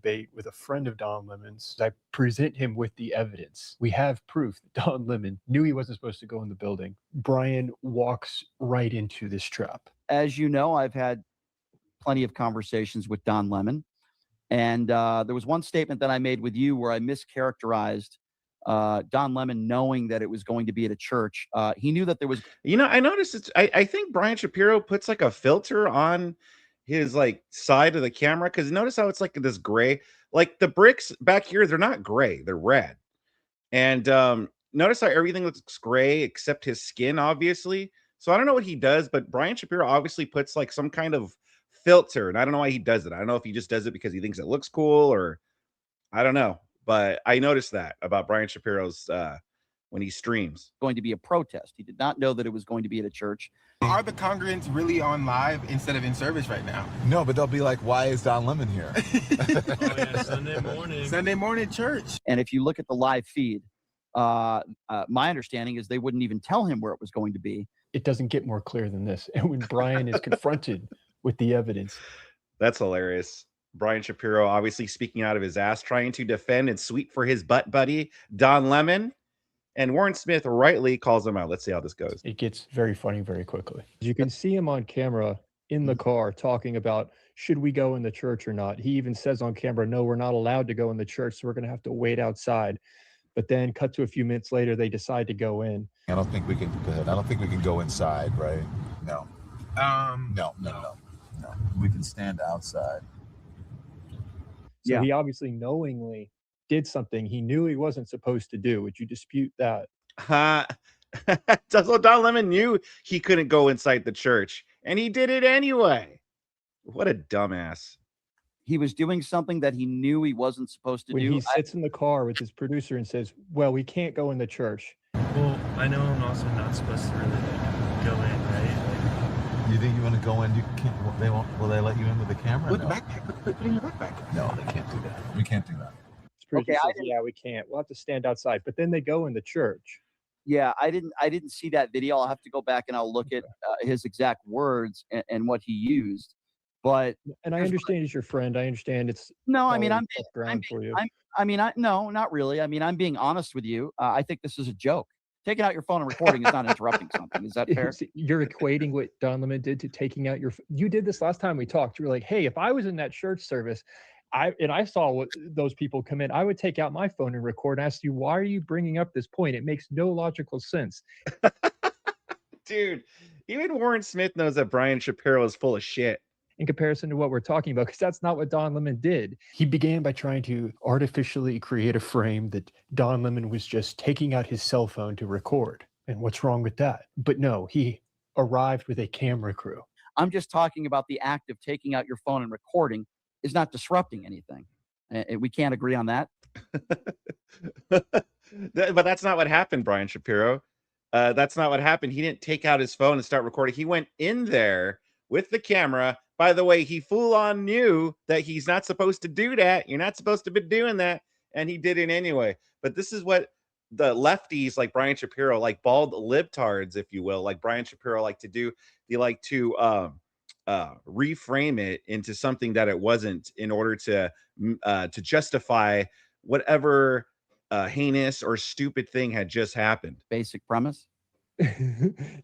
debate with a friend of Don Lemon's. I present him with the evidence. We have proof that Don Lemon knew he wasn't supposed to go in the building. Brian walks right into this trap. As you know, I've had plenty of conversations with Don Lemon. And there was one statement that I made with you where I mischaracterized Don Lemon knowing that it was going to be at a church. He knew that there was. I noticed I think Brian Shapiro puts like a filter on his like side of the camera, because notice how it's like this gray, like the bricks back here, they're not gray, they're red. And notice how everything looks gray except his skin, obviously. So I don't know what he does, but Brian Shapiro obviously puts like some kind of filter, and I don't know why he does it. I don't know if he just does it because he thinks it looks cool, or I don't know. But I noticed that about Brian Shapiro's when he streams. Going to be a protest. He did not know that it was going to be at a church. Are the congregants really on live instead of in service right now? No, but they'll be like, why is Don Lemon here? Oh yeah, Sunday morning. Sunday morning church. And if you look at the live feed, my understanding is they wouldn't even tell him where it was going to be. It doesn't get more clear than this. And when Brian is confronted with the evidence. That's hilarious. Brian Shapiro obviously speaking out of his ass, trying to defend and sweep for his butt buddy, Don Lemon. And Warren Smith rightly calls him out. Let's see how this goes. It gets very funny very quickly. You can see him on camera in the car talking about, should we go in the church or not? He even says on camera, no, we're not allowed to go in the church, so we're going to have to wait outside. But then cut to a few minutes later, they decide to go in. I don't think we can go ahead. I don't think we can go inside, right? No. No. We can stand outside. So Yeah. he obviously knowingly did something he knew he wasn't supposed to do. Would you dispute that? So Don Lemon knew he couldn't go inside the church, and he did it anyway. What a dumbass. He was doing something that he knew he wasn't supposed to When do. he sits in the car with his producer and says, well, we can't go in the church. Well, I know I'm also not supposed to really like, go in, right? You think you want to go in? You can't. They won't. Will they let you in with the camera? With No. the backpack, put it in your backpack. No, they can't do that. We can't do that. His producer Okay, says, yeah, we can't. We'll have to stand outside. But then they go in the church. Yeah, I didn't see that video. I'll have to go back and I'll look at his exact words and what he used. But And I understand he's your friend. I understand it's no, I mean, probably tough ground for you. no, not really. I mean, I'm being honest with you. I think this is a joke. Taking out your phone and recording is not interrupting something. Is that fair? You're equating what Don Lemon did to taking out your. You did this last time we talked. You were like, "Hey, if I was in that church service, I saw what those people come in, I would take out my phone and record and ask you, why are you bringing up this point? It makes no logical sense." Dude, even Warren Smith knows that Brian Shapiro is full of shit. In comparison to what we're talking about, because that's not what Don Lemon did. He began by trying to artificially create a frame that Don Lemon was just taking out his cell phone to record. And what's wrong with that? But no, he arrived with a camera crew. I'm just talking about the act of taking out your phone and recording is not disrupting anything. We can't agree on that. But that's not what happened, Brian Shapiro. That's not what happened. He didn't take out his phone and start recording. He went in there with the camera. By the way, he full on knew that he's not supposed to do that. You're not supposed to be doing that. And he did it anyway. But this is what the lefties like Brian Shapiro, like bald libtards, if you will, like Brian Shapiro like to do. They like to reframe it into something that it wasn't in order to justify whatever heinous or stupid thing had just happened. Basic premise.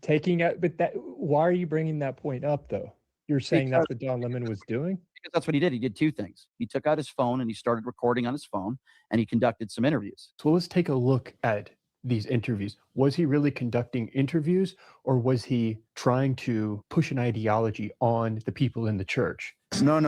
Taking out, but that, why are you bringing that point up though? You're saying that's what Don Lemon was doing? Because that's what he did. He did two things. He took out his phone and he started recording on his phone and he conducted some interviews. So let's take a look at these interviews. Was he really conducting interviews, or was he trying to push an ideology on the people in the church? No.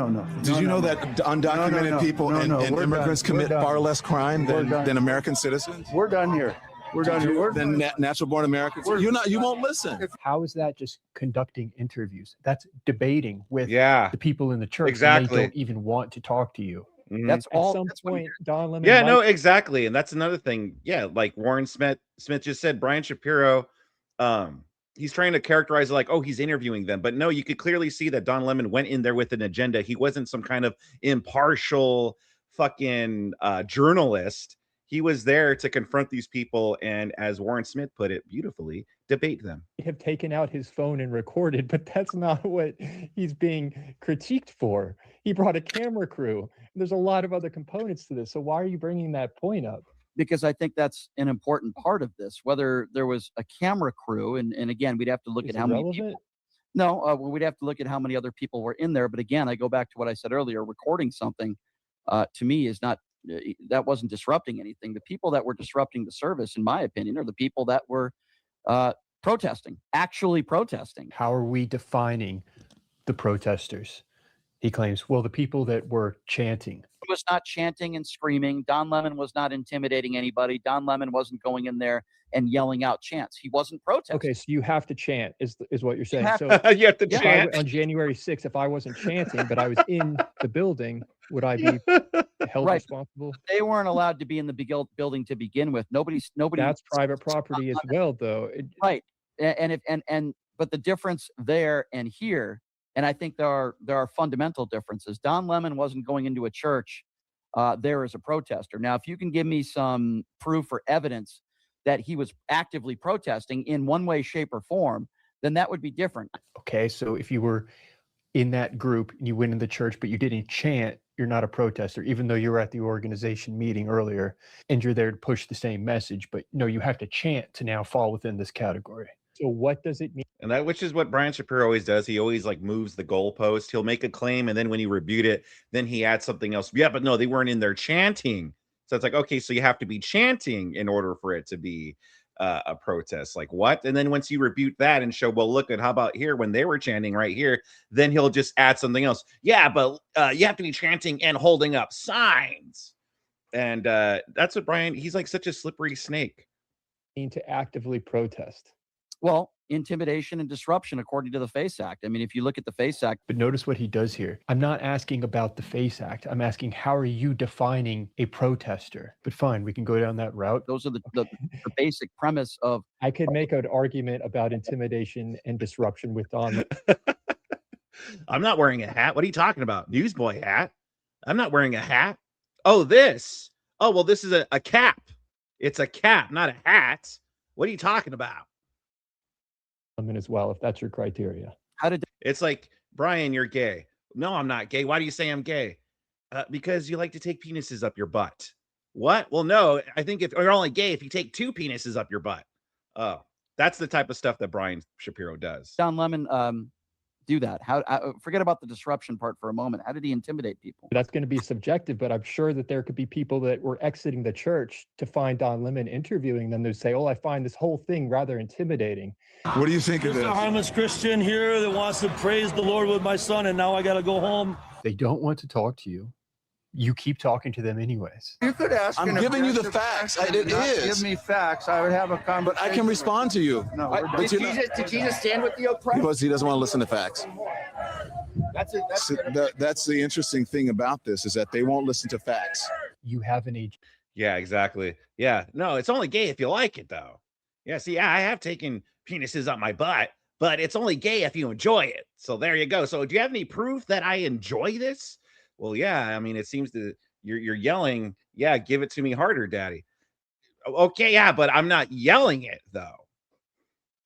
Did you know that undocumented people and immigrants commit far less crime than American citizens? We're done here. We're done here. Than natural-born Americans? You won't listen. How is that just conducting interviews? That's debating with Yeah, the people in the church. exactly. And they don't even want to talk to you. Mhm. That's At all. some That's what point, Don Lemon. Yeah, no, might- exactly. And that's another thing. Yeah, like Warren Smith just said, Brian Shapiro, he's trying to characterize it like, oh, he's interviewing them. But no, you could clearly see that Don Lemon went in there with an agenda. He wasn't some kind of impartial fucking journalist. He was there to confront these people and, as Warren Smith put it beautifully, debate them. Have taken out his phone and recorded, but that's not what he's being critiqued for. He brought a camera crew. There's a lot of other components to this. So why are you bringing that point up? Because I think that's an important part of this. Whether there was a camera crew, and again, we'd have to look Is at it how many relevant? people. No, well, we'd have to look at how many other people were in there. But again, I go back to what I said earlier. Recording something, to me, is not that wasn't disrupting anything. The people that were disrupting the service, in my opinion, are the people that were protesting, actually protesting. How are we defining the protesters? He claims, well, the people that were chanting. He was not chanting and screaming. Don Lemon was not intimidating anybody. Don Lemon wasn't going in there and yelling out chants. He wasn't protesting. Okay, so you have to chant, is what you're saying. have- So You have to Yeah. chant. on January 6th, if I wasn't chanting, but I was in the building, would I be held Right. responsible? They weren't allowed to be in the building to begin with. Nobody. That's private property as well, though. Right. But the difference there and here, and I think there are fundamental differences. Don Lemon wasn't going into a church there as a protester. Now, if you can give me some proof or evidence that he was actively protesting in one way, shape, or form, then that would be different. Okay, so if you were in that group and you went in the church, but you didn't chant, you're not a protester, even though you were at the organization meeting earlier and you're there to push the same message. But no, you have to chant to now fall within this category. So what does it mean? And that, which is what Brian Shapiro always does. He always like moves the goalpost. He'll make a claim, and then when you rebut it, then he adds something else. Yeah, but no, they weren't in there chanting. So it's like, okay, so you have to be chanting in order for it to be a protest. Like what? And then once you rebut that and show, well, look at how about here when they were chanting right here, then he'll just add something else. Yeah, but you have to be chanting and holding up signs. And that's what Brian. He's like such a slippery snake. To actively protest? Well, intimidation and disruption, according to the FACE Act. I mean, if you look at the FACE Act. But notice what he does here. I'm not asking about the FACE Act. I'm asking, how are you defining a protester? But fine, we can go down that route. Those are the basic premise of. I could make an argument about intimidation and disruption with Don. I'm not wearing a hat. What are you talking about? Newsboy hat? I'm not wearing a hat. Oh, this. Oh, well, this is a cap. It's a cap, not a hat. What are you talking about? As well, if that's your criteria. It's like, Brian, you're gay. No, I'm not gay. Why do you say I'm gay? Because you like to take penises up your butt. What? Well, no, I think if you're only gay if you take 2 penises up your butt. Oh, that's the type of stuff that Brian Shapiro does. Don Lemon do that? Forget about the disruption part for a moment. How did he intimidate people? That's going to be subjective, but I'm sure that there could be people that were exiting the church to find Don Lemon interviewing them. They say, oh, I find this whole thing rather intimidating. What do you think of this? There's a harmless Christian here that wants to praise the Lord with my son, and now I got to go home. They don't want to talk to you. You keep talking to them anyways. You could ask. I'm giving you the facts. It is. Give me facts. I would have a conversation. But I can respond to you. No, But did you know- Jesus stand with the oppressed? Because he doesn't want to listen to facts. That's the interesting thing about this is that they won't listen to facts. You have an age. Yeah, exactly. Yeah. No, it's only gay if you like it, though. Yeah, see, I have taken penises up my butt, but it's only gay if you enjoy it. So there you go. So do you have any proof that I enjoy this? Well, yeah, I mean, it seems that you're yelling, yeah, give it to me harder, daddy. Okay, yeah, but I'm not yelling it, though.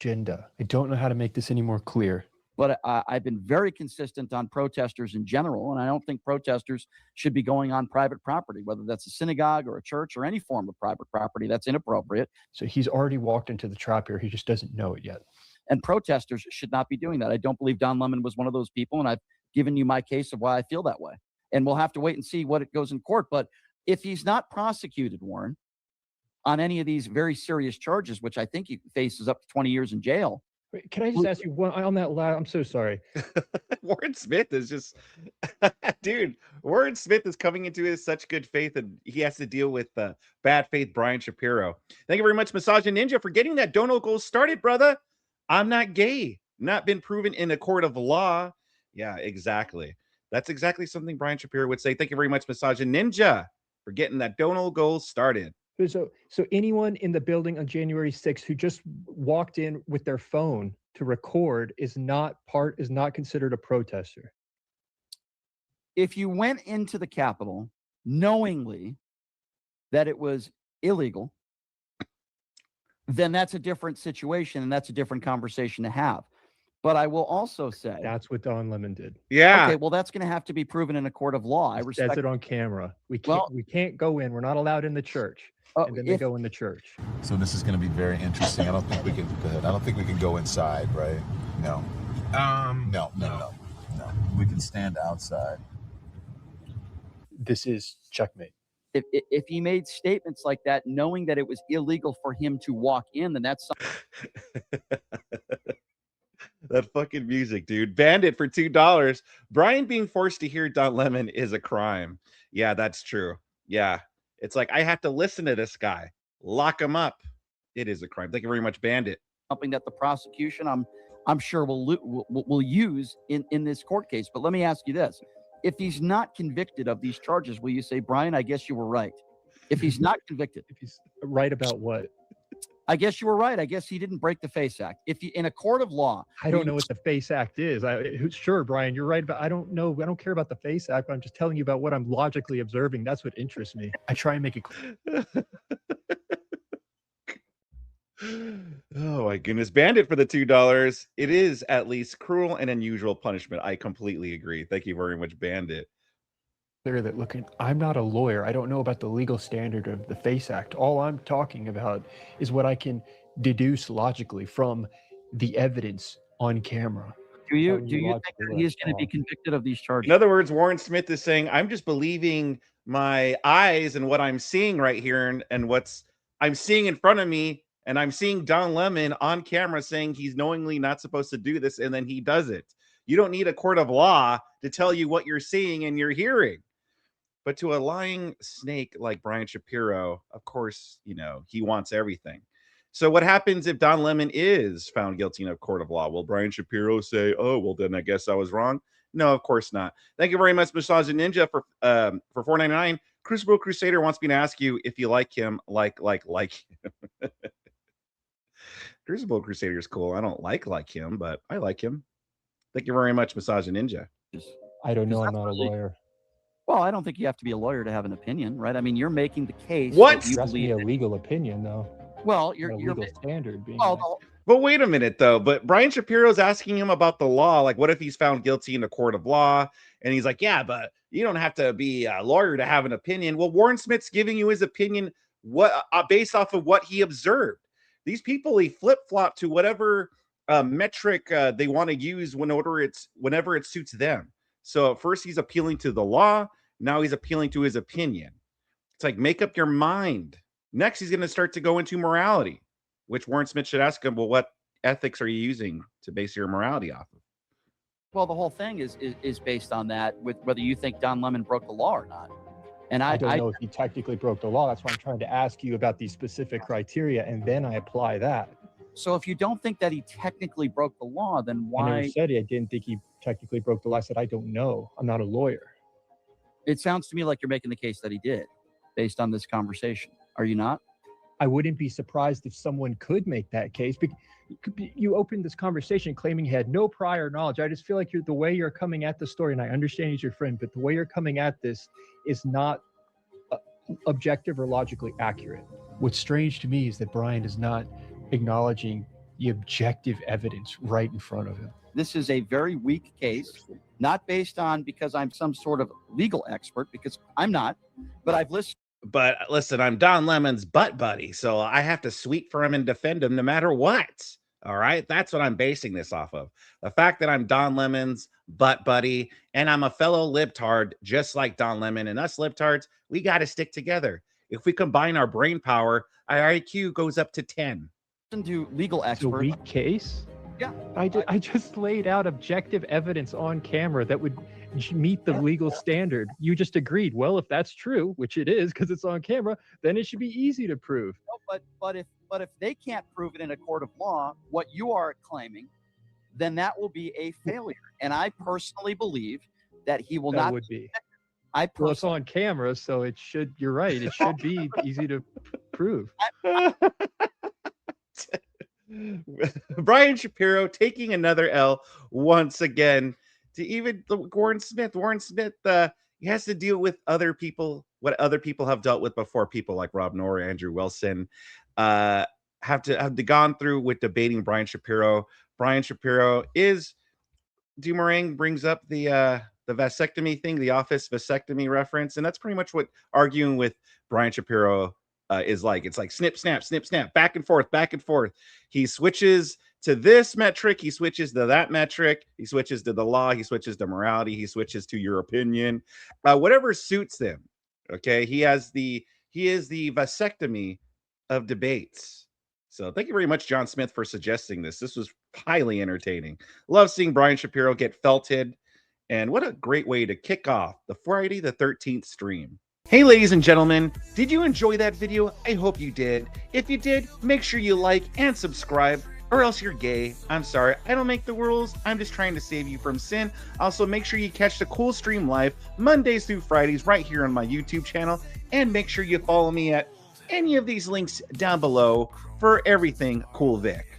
Agenda. I don't know how to make this any more clear. But I've been very consistent on protesters in general, and I don't think protesters should be going on private property, whether that's a synagogue or a church or any form of private property. That's inappropriate. So he's already walked into the trap here. He just doesn't know it yet. And protesters should not be doing that. I don't believe Don Lemon was one of those people, and I've given you my case of why I feel that way. And we'll have to wait and see what it goes in court. But if he's not prosecuted, Warren, on any of these very serious charges, which I think he faces up to 20 years in jail. Wait, can I just ask you one on that I'm so sorry. Warren Smith is just, dude, Warren Smith is coming into his such good faith, and he has to deal with bad faith Brian Shapiro. Thank you very much, Massage Ninja, for getting that Dono goal started, brother. I'm not gay. Not been proven in a court of law. Yeah, exactly. That's exactly something Brian Shapiro would say. Thank you very much, Massage Ninja, for getting that Dono goal started. So anyone in the building on January 6th who just walked in with their phone to record is not considered a protester. If you went into the Capitol knowingly that it was illegal, then that's a different situation and that's a different conversation to have. But I will also say That's what Don Lemon did. Yeah. okay, well, that's going to have to be proven in a court of law. I He respect says it on camera. Well- We can't go in. We're not allowed in the church. And then they if- go in the church. So this is going to be very interesting. I don't think we can. Go ahead. I don't think we can go inside, right? No. No. We can stand outside. This is checkmate. if he made statements like that, knowing that it was illegal for him to walk in, then that's That fucking music, dude. Banned it for $2. Brian being forced to hear Don Lemon is a crime. Yeah, that's true. Yeah. It's like, I have to listen to this guy. Lock him up. It is a crime. Thank you very much, Bandit. something that the prosecution, I'm sure will use in this court case. But let me ask you this: if he's not convicted of these charges, will you say, Brian, I guess you were right? If he's not convicted, If he's right about what? I guess you were right. I guess he didn't break the FACE Act. If you in a court of law, I don't know what the FACE Act is. Sure, Brian, you're right, but I don't know. I don't care about the FACE Act. I'm just telling you about what I'm logically observing. That's what interests me. I try and make it clear. Oh my goodness. Bandit for the $2. It is at least cruel and unusual punishment. I completely agree. Thank you very much, Bandit. That looking, I'm not a lawyer. I don't know about the legal standard of the FACE Act. All I'm talking about is what I can deduce logically from the evidence on camera. do you Telling you think that logically he what is I going to be saw. convicted of these charges? In other words, Warren Smith is saying, I'm just believing my eyes and what I'm seeing right here and what's I'm seeing in front of me. And I'm seeing Don Lemon on camera saying he's knowingly not supposed to do this. And then he does it. You don't need a court of law to tell you what you're seeing and you're hearing. But to a lying snake like Brian Shapiro, of course, he wants everything. So what happens if Don Lemon is found guilty in a court of law? Will Brian Shapiro say, oh, well, then I guess I was wrong? No, of course not. Thank you very much, Massage Ninja, for $4.99. Crucible Crusader wants me to ask you if you like him, like him. Crucible Crusader is cool. I don't like him, but I like him. Thank you very much, Massage Ninja. I don't know. I'm That's not a really- lawyer. Well, I don't think you have to be a lawyer to have an opinion, right? I mean, you're making the case. What? that you That's me believe a legal opinion, though. well, A you're legal standard being. well, that. the- But wait a minute, though. But Brian Shapiro's asking him about the law. Like, what if he's found guilty in a court of law? And he's like, yeah, but you don't have to be a lawyer to have an opinion. Well, Warren Smith's giving you his opinion based off of what he observed. These people, he flip-flop to whatever metric they want to use whenever it suits them. So at first he's appealing to the law. Now he's appealing to his opinion. It's like, make up your mind. Next, he's going to start to go into morality, which Warren Smith should ask him, well, what ethics are you using to base your morality off of? well, the whole thing is based on that, with whether you think Don Lemon broke the law or not. And I don't know if he technically broke the law. That's why I'm trying to ask you about these specific criteria, and then I apply that. So if you don't think that he technically broke the law, then I never why? said I didn't think he technically broke the law. I said I don't know. I'm not a lawyer. It sounds to me like you're making the case that he did, based on this conversation. Are you not? I wouldn't be surprised if someone could make that case. You opened this conversation claiming he had no prior knowledge. I just feel like the way you're coming at the story, and I understand he's your friend, but the way you're coming at this is not objective or logically accurate. What's strange to me is that Brian is not acknowledging the objective evidence right in front of him. This is a very weak case, not based on because I'm some sort of legal expert, because I'm not, but I've listened. But listen, I'm Don Lemon's butt buddy, so I have to sweep for him and defend him no matter what. All right, that's what I'm basing this off of. The fact that I'm Don Lemon's butt buddy and I'm a fellow libtard just like Don Lemon, and us libtards, we got to stick together. If we combine our brain power, our IQ goes up to 10. To legal It's a expert. weak case. Yeah. I just laid out objective evidence on camera that would meet the legal standard. You just agreed. Well, if that's true, which it is because it's on camera, then it should be easy to prove. No, but if they can't prove it in a court of law, what you are claiming, then that will be a failure. And I personally believe that he will That not. would be. I Well, it's personally, on camera, so it should. You're right. It should be easy to prove. Brian Shapiro taking another L once again to even Warren Smith. Warren Smith, he has to deal with other people, what other people have dealt with before, people like Rob Noor, Andrew Wilson. have gone through with debating Brian Shapiro. Brian Shapiro is Dumoulin brings up the vasectomy thing, the office vasectomy reference, and that's pretty much what arguing with Brian Shapiro is like. It's like snip, snap, back and forth, back and forth. He switches to this metric, he switches to that metric, he switches to the law, he switches to morality, he switches to your opinion, whatever suits them. Okay, he is the vasectomy of debates. So thank you very much, John Smith, for suggesting this. This was highly entertaining. Love seeing Brian Shapiro get felted. And what a great way to kick off the Friday the 13th stream. Hey, ladies and gentlemen, did you enjoy that video? I hope you did. If you did, make sure you like and subscribe, or else you're gay. I'm sorry, I don't make the rules. I'm just trying to save you from sin. Also, make sure you catch the cool stream live Mondays through Fridays right here on my YouTube channel. And make sure you follow me at any of these links down below for everything Cool Vic.